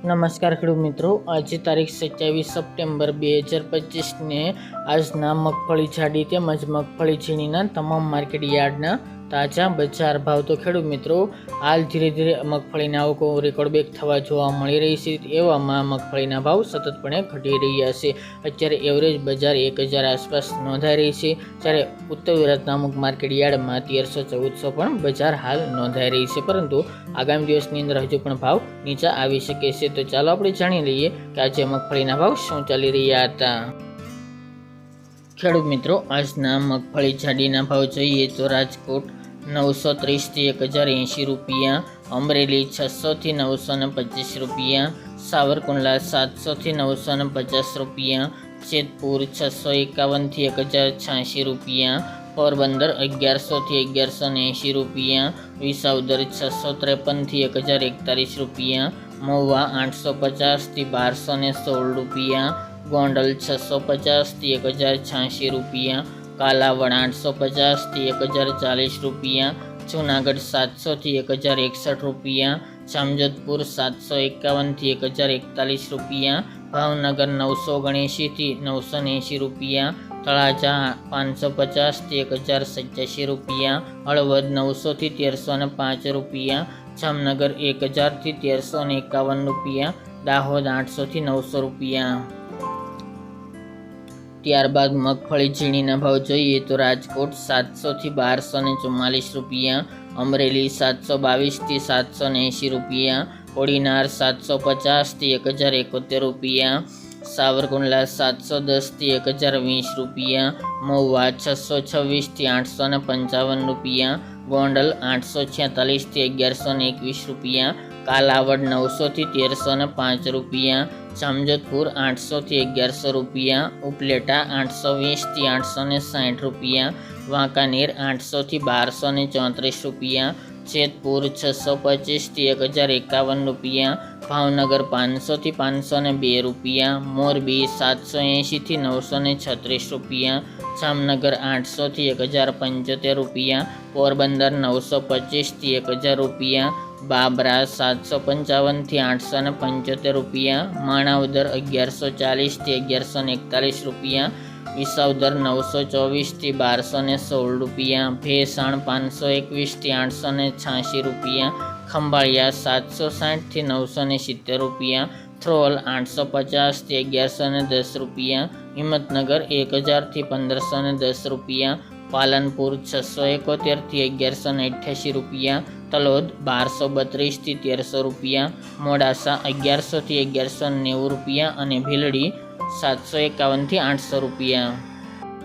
નમસ્કાર ખેડૂત મિત્રો, આજે તારીખ 27 સપ્ટેમ્બર 2025 ને આજના મગફળી જાડી તેમજ મગફળી ઝીણીના તમામ માર્કેટ યાર્ડના તાજા બજાર ભાવ. તો ખેડૂત મિત્રો, હાલ ધીરે ધીરે મગફળીના આવકો રેકોર્ડ બ્રેક થવા જોવા મળી રહી છે. એવામાં મગફળીના ભાવ સતતપણે ઘટી રહ્યા છે. અત્યારે એવરેજ બજાર 1000 આસપાસ નોંધાઈ રહી છે, જ્યારે ઉત્તર ગુજરાતના અમુક માર્કેટ યાર્ડમાં 1300-1400 પણ બજાર હાલ નોંધાઈ રહી છે. પરંતુ આગામી દિવસની અંદર હજુ પણ ભાવ નીચે આવી શકે છે. તો ચાલો આપણે જાણી લઈએ કે આજે મગફળીના ભાવ શું ચાલી રહ્યા હતા. ખેડૂત મિત્રો, આજના મગફળી જાડીના ભાવ જોઈએ તો રાજકોટ 930 થી 1080 રૂપિયા, અમરેલી 600 થી 925 રૂપિયા, સાવરકુંડલા 700 થી 950 રૂપિયા, જેતપુર 651 થી 1086 રૂપિયા, પોરબંદર 1100 થી 1180 રૂપિયા, વિસાવદર 653 થી 1041 રૂપિયા, મહુવા 850 થી 1216 રૂપિયા, ગોંડલ 650 થી 1086 રૂપિયા, કાલાવડ 850 થી 1040 રૂપિયા, જૂનાગઢ 700 થી 1061 રૂપિયા, જામજોધપુર 751 થી 1041 રૂપિયા, ભાવનગર 979 થી 980 રૂપિયા, તળાજા 550 થી 1087 રૂપિયા, હળવદ 900 થી 1305 રૂપિયા, જામનગર 1000 થી 1351 રૂપિયા, દાહોદ 800 થી 900 રૂપિયા. ત્યારબાદ મગફળી ઝીણીના ભાવ જોઈએ તો રાજકોટ 700 થી 1244 રૂપિયા, અમરેલી 722 થી 780 રૂપિયા, કોડીનાર 750 થી 1071 રૂપિયા, સાવરકુંડલા 710 થી 1020 રૂપિયા, મહુવા 626 થી 855 રૂપિયા, ગોંડલ 846 થી 1121 રૂપિયા, કાલાવડ 900 થી 1305 રૂપિયા, જામજોધપુર 800 થી 1100 રૂપિયા, ઉપલેટા 820 થી 860 રૂપિયા, વાંકાનેર 800 થી 1234 રૂપિયા, જેતપુર 625 થી 1051 રૂપિયા, ભાવનગર 500 થી 502 રૂપિયા, મોરબી 780 થી 936 રૂપિયા, જામનગર 800 થી 1075 રૂપિયા, પોરબંદર 925 થી 1000 રૂપિયા, બાબરા 755 થી 875 રૂપિયા, માણાવદર 1140 થી 1141 રૂપિયા, વિસાવદર 924 થી 1216 રૂપિયા, ભેસાણ 521 થી 886 રૂપિયા, ખંભાળિયા 760 થી 970 રૂપિયા, થ્રોલ 850 થી 1110 રૂપિયા, હિંમતનગર 1000 થી 1510 રૂપિયા, પાલનપુર 671 થી 1188 રૂપિયા, તલોદ 1232 થી 1300 રૂપિયા, મોડાસા 1100 થી 1190 રૂપિયા અને ભીલડી 751 થી 800 રૂપિયા.